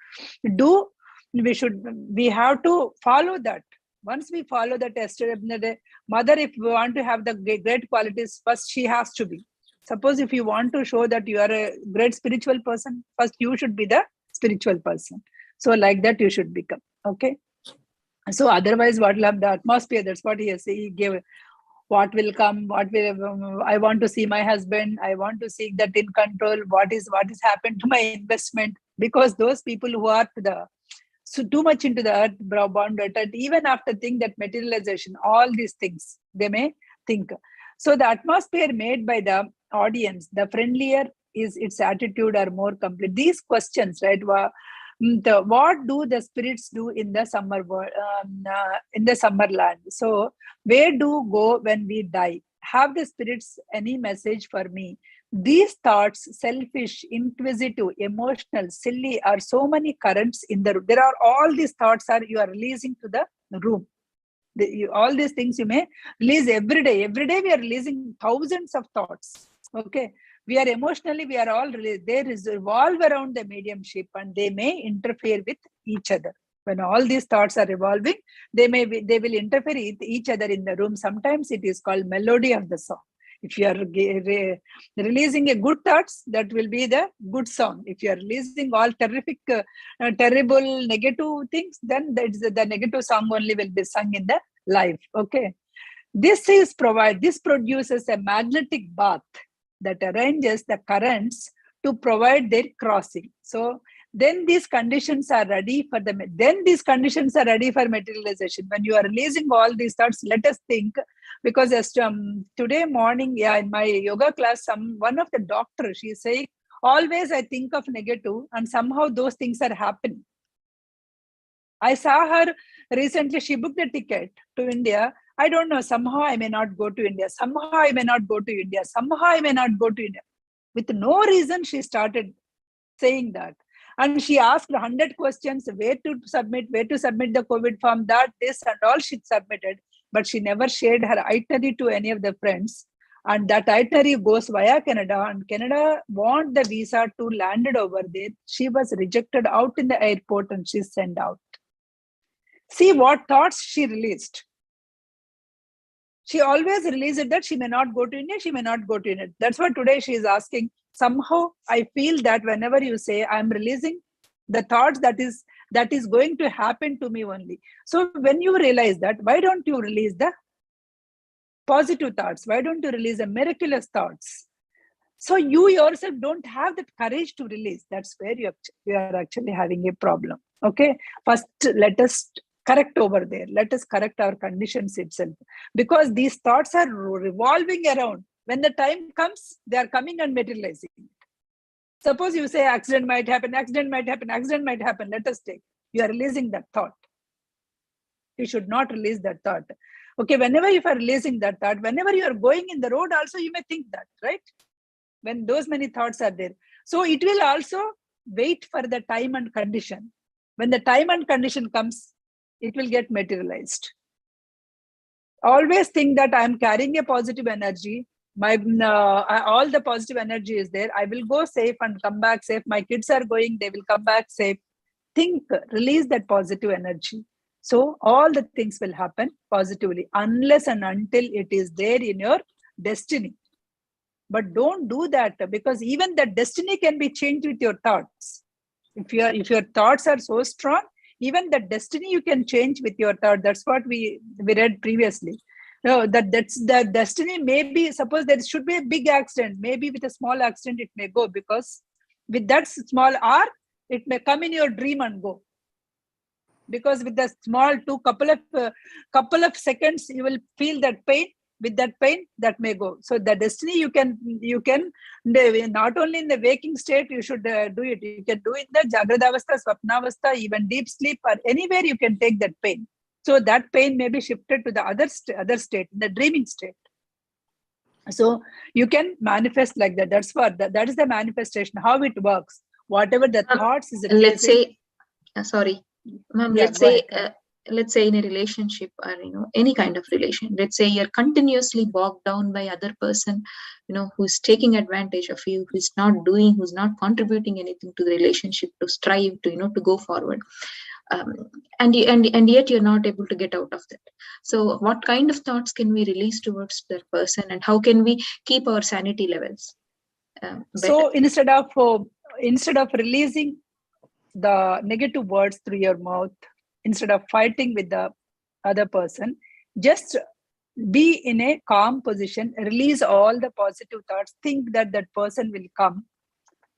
do, we have to follow that. Once we follow that, yesterday, mother, if we want to have the great qualities, first she has to be. Suppose if you want to show that you are a great spiritual person, first you should be the spiritual person. So like that you should become. Okay. So otherwise, what will have the atmosphere? That's what he gave. What will come? What will I want to see my husband? I want to see that in control. What is happened to my investment? Because those people who are too much into the earth, bound earth, even after think that materialization, all these things they may think. So the atmosphere made by the audience, the friendlier is its attitude or more complete. These questions, right? What do the spirits do in the summer world, in the summer land? So where do go when we die? Have the spirits any message for me? These thoughts, selfish, inquisitive, emotional, silly, are so many currents in the room. There are all these thoughts you are releasing to the room. All these things you may release every day. Every day we are releasing thousands of thoughts. Okay. We are emotionally, we are all released. They revolve around the mediumship and they may interfere with each other. When all these thoughts are revolving, they will interfere with each other in the room. Sometimes it is called melody of the song. If you are releasing a good thoughts, that will be the good song. If you are releasing all terrific, terrible, negative things, then the negative song only will be sung in the life. Okay. This produces a magnetic bath that arranges the currents to provide their crossing. So then these conditions are ready for materialization. When you are releasing all these thoughts, let us think, because today morning, in my yoga class, one of the doctors, she is saying, always I think of negative and somehow those things are happening. I saw her recently, she booked a ticket to India. I don't know, somehow I may not go to India. Somehow I may not go to India. Somehow I may not go to India. With no reason, she started saying that. And she asked 100 questions, where to submit the COVID form, this and all she submitted. But she never shared her itinerary to any of the friends. And that itinerary goes via Canada. And Canada want the visa to land it over there. She was rejected out in the airport and she's sent out. See what thoughts she released. She always released that she may not go to India, she may not go to India. That's what today she is asking. Somehow I feel that whenever you say, I'm releasing the thoughts that is going to happen to me only. So when you realize that, why don't you release the positive thoughts? Why don't you release the miraculous thoughts? So you yourself don't have that courage to release. That's where you are actually having a problem. Okay. First, let us correct over there. Let us correct our conditions itself. Because these thoughts are revolving around. When the time comes, they are coming and materializing. Suppose you say accident might happen, accident might happen, accident might happen. Let us take. You are releasing that thought. You should not release that thought. Okay, whenever you are releasing that thought, whenever you are going in the road also, you may think that, right? When those many thoughts are there. So it will also wait for the time and condition. When the time and condition comes, it will get materialized. Always think that I am carrying a positive energy. All the positive energy is there. I will go safe and come back safe. My kids are going, they will come back safe. Think, release that positive energy. So all the things will happen positively, unless and until it is there in your destiny. But don't do that, because even the destiny can be changed with your thoughts. If your thoughts are so strong, even the destiny you can change with your thought. That's what we read previously. No, that's the destiny. Maybe suppose there should be a big accident. Maybe with a small accident it may go, because with that small R, it may come in your dream and go. Because with the small couple of seconds, you will feel that pain. With that pain, that may go. So the destiny you can not only in the waking state you should do it. You can do it in the Jagrata Avastha, Swapna Avastha, even deep sleep, or anywhere you can take that pain. So that pain may be shifted to the other state, the dreaming state. So you can manifest like that. That's what that is the manifestation. How it works. Whatever the thoughts is. Let's say, sorry, ma'am. Yeah, let's say in a relationship, or any kind of relation. Let's say you're continuously bogged down by other person, who's taking advantage of you, who's not contributing anything to the relationship, to strive to to go forward. And yet you're not able to get out of that. So what kind of thoughts can we release towards that person, and how can we keep our sanity levels better? So instead of releasing the negative words through your mouth, instead of fighting with the other person, just be in a calm position, release all the positive thoughts, think that person will come,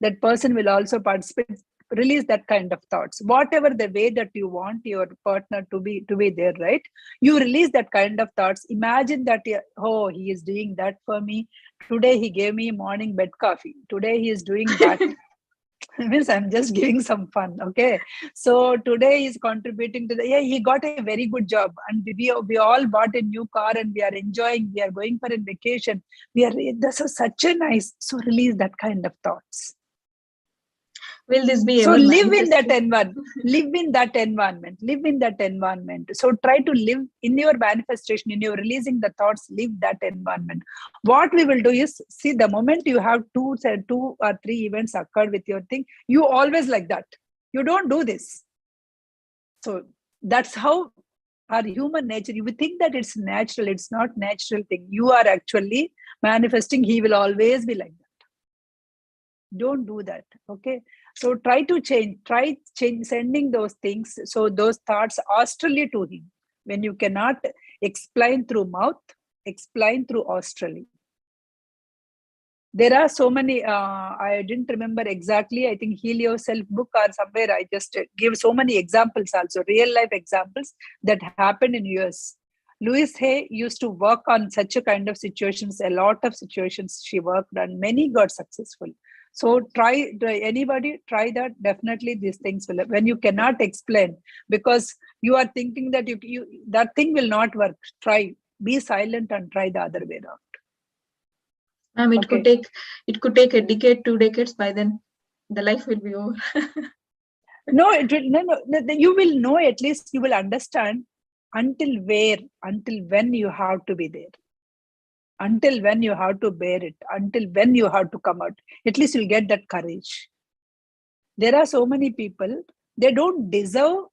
that person will also participate. Release that kind of thoughts, whatever the way that you want your partner to be there, right? You release that kind of thoughts. Imagine that, oh, he is doing that for me today, he gave me morning bed coffee, today he is doing that. Means I'm just giving some fun. Okay, so today he's contributing to he got a very good job, and we all bought a new car and we are enjoying, we are going for a vacation, this is such a nice. So release that kind of thoughts. Will this be so live in that environment. So try to live in your manifestation, in your releasing the thoughts, live that environment. What we will do is, see, the moment you have two or three events occurred with your thing, you always like that, you don't do this. So that's how our human nature. You would think that it's natural. It's not natural thing. You are actually manifesting. He will always be like that. Don't do that. Okay, so try to change sending those things, so those thoughts astrally to him. When you cannot explain through mouth, explain through astrally. There are so many, I didn't remember exactly, I think Heal Yourself book or somewhere I just give so many examples, also real life examples that happened in US. Louise Hay used to work on such a kind of situations, a lot of situations she worked on, many got successful. So anybody try that. Definitely these things will, when you cannot explain, because you are thinking that you that thing will not work, try, be silent and try the other way around. Ma'am, it could take a decade, 2 decades. By then the life will be over. No, it will no, you will know, at least you will understand until when you have to be there. Until when you have to bear it, until when you have to come out, at least you'll get that courage. There are so many people, they don't deserve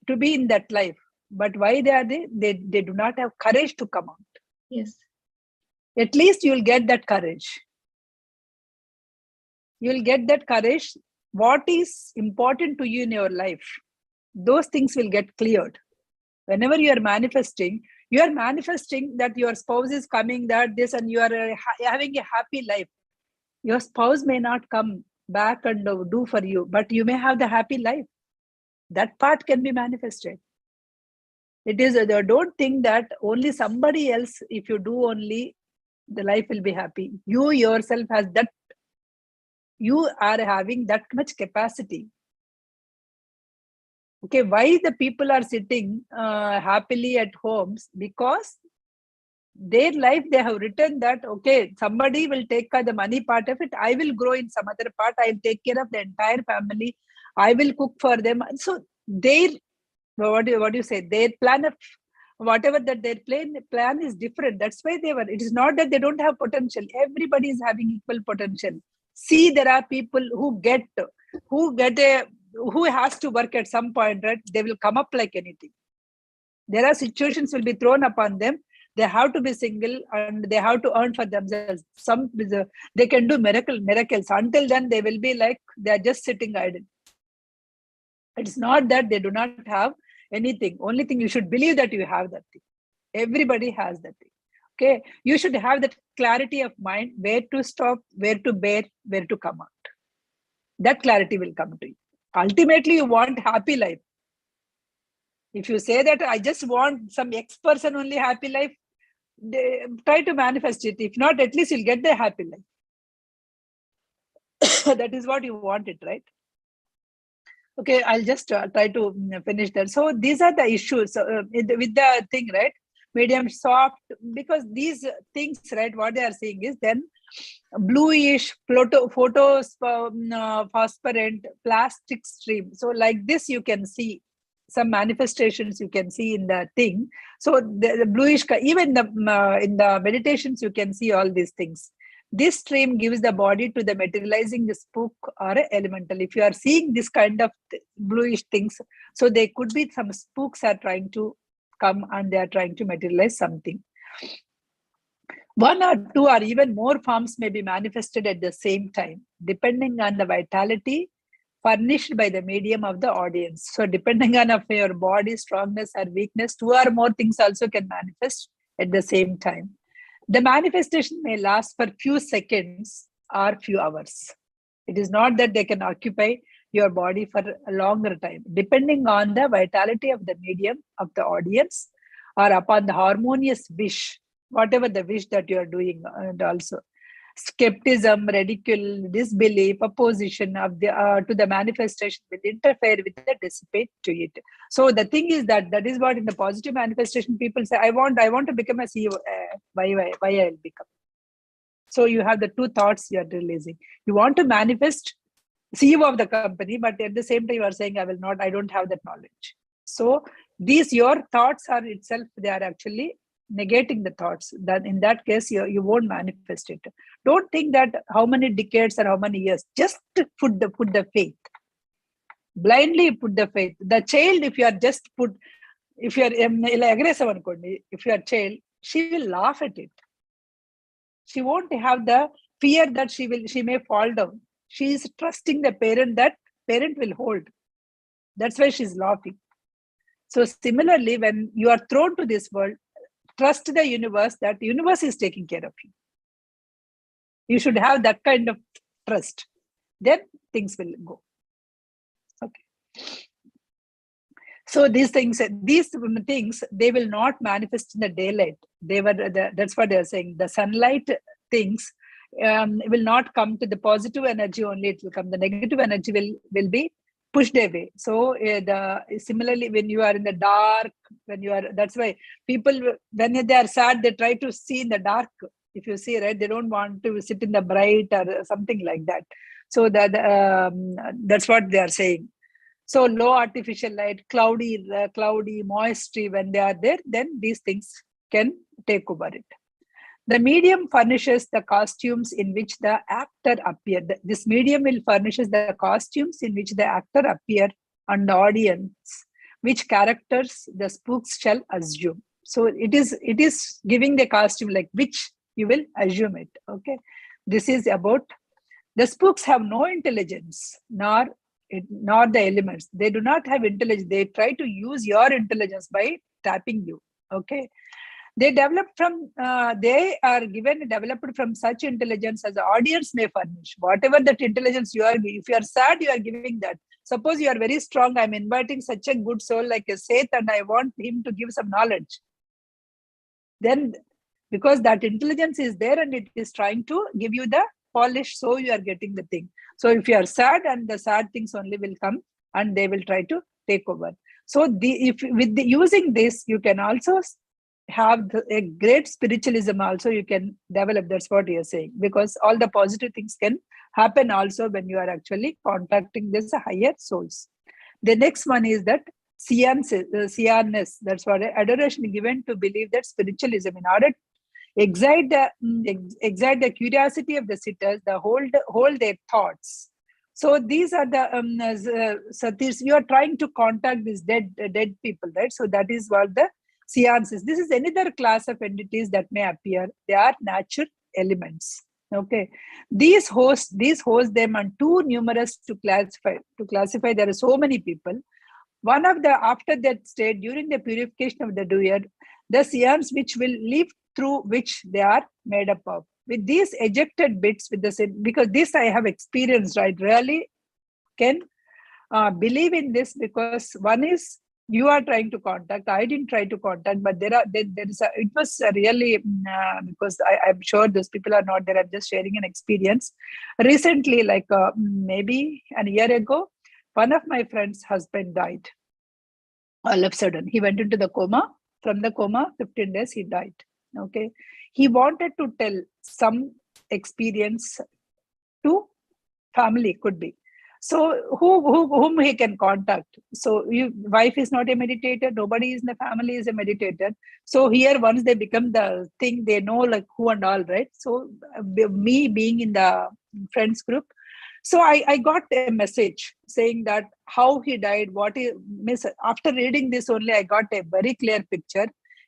to be in that life, but why they are they do not have courage to come out. Yes, at least you'll get that courage. You'll get that courage. What is important to you in your life, those things will get cleared. Whenever you are manifesting that your spouse is coming, that this, and you are having a happy life. Your spouse may not come back and do for you, but you may have the happy life. That part can be manifested. It is, don't think that only somebody else, if you do only, the life will be happy. You yourself has that, you are having that much capacity. Okay, why the people are sitting happily at homes? Because their life, they have written that, okay, somebody will take the money part of it, I will grow in some other part, I will take care of the entire family, I will cook for them. So their, what do you say, their plan of whatever that their plan is different. That's why they were, it is not that they don't have potential. Everybody is having equal potential. See, there are people who has to work at some point, right? They will come up like anything. There are situations will be thrown upon them. They have to be single and they have to earn for themselves. They can do miracles. Until then, they will be like they are just sitting idle. It's not that they do not have anything. Only thing, you should believe that you have that thing. Everybody has that thing. Okay, you should have that clarity of mind, where to stop, where to bear, where to come out. That clarity will come to you. Ultimately, you want happy life. If you say that I just want some X person only happy life, try to manifest it. If not, at least you'll get the happy life. That is what you wanted, right? Okay, I'll just try to finish that. So these are the issues with the thing, right? Medium soft, because these things, right, what they are saying is then bluish, phosphorescent, plastic stream. So like this, you can see some manifestations you can see in the thing. So the bluish, even in the meditations, you can see all these things. This stream gives the body to the materializing the spook or elemental. If you are seeing this kind of bluish things, so they could be some spooks are trying to come and they are trying to materialize something. One or two or even more forms may be manifested at the same time, depending on the vitality furnished by the medium of the audience. So depending on of your body strongness or weakness, two or more things also can manifest at the same time. The manifestation may last for few seconds or few hours. It is not that they can occupy your body for a longer time, depending on the vitality of the medium of the audience or upon the harmonious wish, whatever the wish that you are doing. And also skepticism, ridicule, disbelief, opposition of the to the manifestation will interfere with the dissipate to it. So the thing is that is what in the positive manifestation people say, I want to become a CEO. Why I'll become? So you have the two thoughts you are releasing. You want to manifest CEO of the company, but at the same time you are saying I don't have that knowledge. So these your thoughts are itself, they are actually negating the thoughts. That in that case you won't manifest it. Don't think that how many decades or how many years. Just put the faith. Blindly put the faith. The child, if you are if you are aggressive, if you are child, she will laugh at it. She won't have the fear that she may fall down. She is trusting the parent, that parent will hold. That's why she's laughing. So similarly, when you are thrown to this world, trust the universe, that the universe is taking care of you. You should have that kind of trust. Then things will go. Okay. So these things, they will not manifest in the daylight. That's what they're saying. The sunlight things will not come to the positive energy only. It will come. The negative energy will be pushed away. So similarly, when you are in the dark, that's why people, when they are sad, they try to see in the dark. If you see, right, they don't want to sit in the bright or something like that. So that's what they are saying. So low artificial light, cloudy, moisture, when they are there, then these things can take over it. The medium furnishes the costumes in which the actor appear. This medium will furnishes the costumes in which the actor appear on the audience, which characters the spooks shall assume. So it is giving the costume like which you will assume it. Okay, this is about the spooks have no intelligence nor the elements. They do not have intelligence. They try to use your intelligence by tapping you. Okay. They developed they are developed from such intelligence as the audience may furnish. Whatever that intelligence you are, if you are sad, you are giving that. Suppose you are very strong, I'm inviting such a good soul like a Seth and I want him to give some knowledge. Then, because that intelligence is there and it is trying to give you the polish, so you are getting the thing. So if you are sad, and the sad things only will come and they will try to take over. So using this, you can also have a great spiritualism also you can develop. That's what you're saying, because all the positive things can happen also when you are actually contacting this higher souls. The next one is that seerness. That's what adoration given to believe that spiritualism, in order to excite the curiosity of the sitters, the hold their thoughts. So these are the you are trying to contact these dead people, right? So that is what the seances. This is another class of entities that may appear. They are natural elements. Okay, these hosts them are too numerous to classify. There are so many people. One of the, after that state, during the purification of the doer, the seance which will live through which they are made up of. With these ejected bits, with the, because this I have experienced, right? Really can believe in this, because one is you are trying to contact. I didn't try to contact, but there is a, it was really because I'm sure those people are not there. I'm just sharing an experience. Recently, like maybe a year ago, one of my friend's husband died. All of a sudden, he went into the coma. From the coma, 15 days, he died. Okay, he wanted to tell some experience to family, could be. So whom he can contact? So wife is not a meditator. Nobody in the family is a meditator. So here, once they become the thing, they know like who and all, right? So me being in the friends group, so I got a message saying that how he died, what he miss. After reading this only, I got a very clear picture.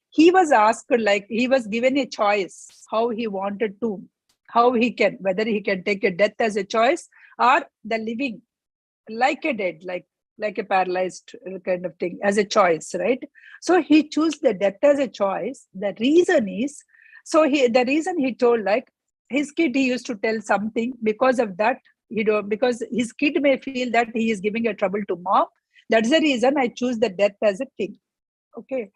He was asked, like he was given a choice, how he wanted to, how he can, whether he can take a death as a choice or the living like a dead, like a paralyzed kind of thing as a choice, right? So he chose the death as a choice. The reason is, so the reason he told, like his kid, he used to tell something, because of that, because his kid may feel that he is giving a trouble to mom. That's the reason I choose the death as a thing. Okay.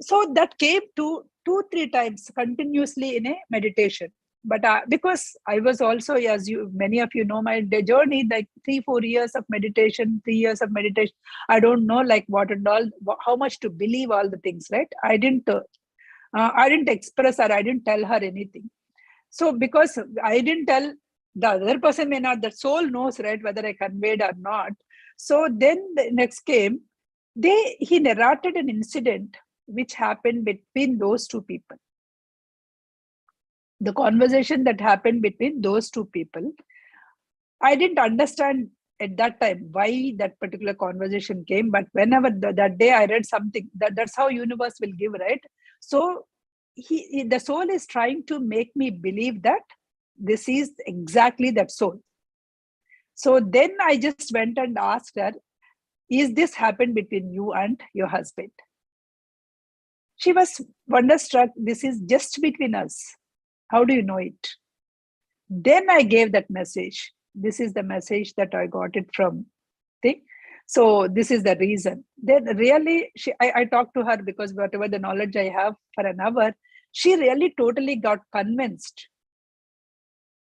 So that came to 2-3 times continuously in a meditation. But because I was also, as many of you know, my journey, like 3-4 years of meditation, 3 years of meditation. I don't know, like what and all, how much to believe all the things, right? I didn't express her. I didn't tell her anything. So because I didn't tell, the other person may not, the soul knows, right, whether I conveyed or not. So then the next came, he narrated an incident which happened between those two people. The conversation that happened between those two people, I didn't understand at that time why that particular conversation came. But whenever that day I read something, that's how universe will give, right? So the soul is trying to make me believe that this is exactly that soul. So then I just went and asked her, is this happened between you and your husband? She was wonderstruck. This is just between us. How do you know it? Then I gave that message. This is the message that I got it from thing. So this is the reason. Then really, I talked to her, because whatever the knowledge I have for an hour, she really totally got convinced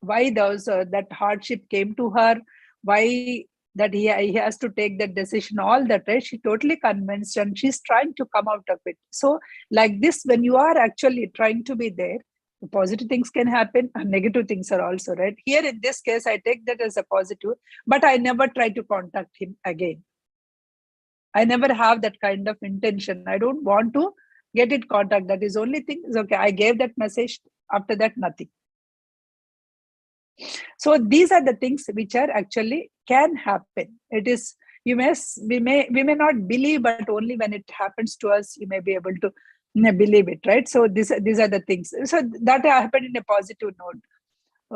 why that hardship came to her, why that he has to take that decision, all that, right? She totally convinced, and she's trying to come out of it. So like this, when you are actually trying to be there, positive things can happen and negative things are also, right? Here in this case, I take that as a positive, but I never try to contact him again. I never have that kind of intention. I don't want to get it contact. That is only thing is okay. I gave that message. After that, nothing. So these are the things which are actually can happen. It is, we may not believe, but only when it happens to us, you may be able to believe it, right? So these are the things. So that happened in a positive note.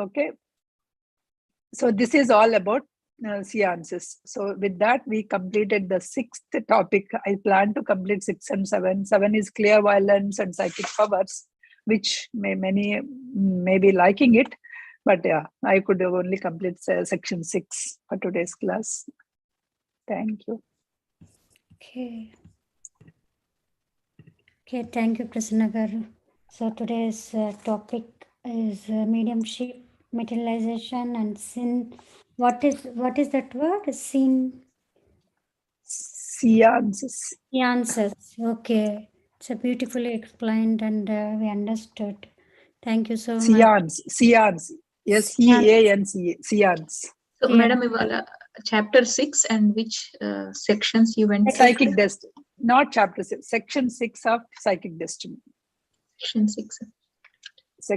Okay. So this is all about seances. So with that, we completed the 6th topic. I plan to complete 6 and 7. 7 is clairvoyance and psychic powers, which many may be liking it. But yeah, I could only complete section 6 for today's class. Thank you. Okay, thank you, Prasanna garu. So today's topic is mediumship, materialization, and sin. What is that word? Sin. Seances. Seances. Okay, it's beautifully explained, and we understood. Thank you so much. Seance. Yes, E-A-N-C. Seance. So, Madam, chapter 6 and which sections you went? Psychic destiny. Not chapter 6. Section 6 of psychic destiny. Section 6.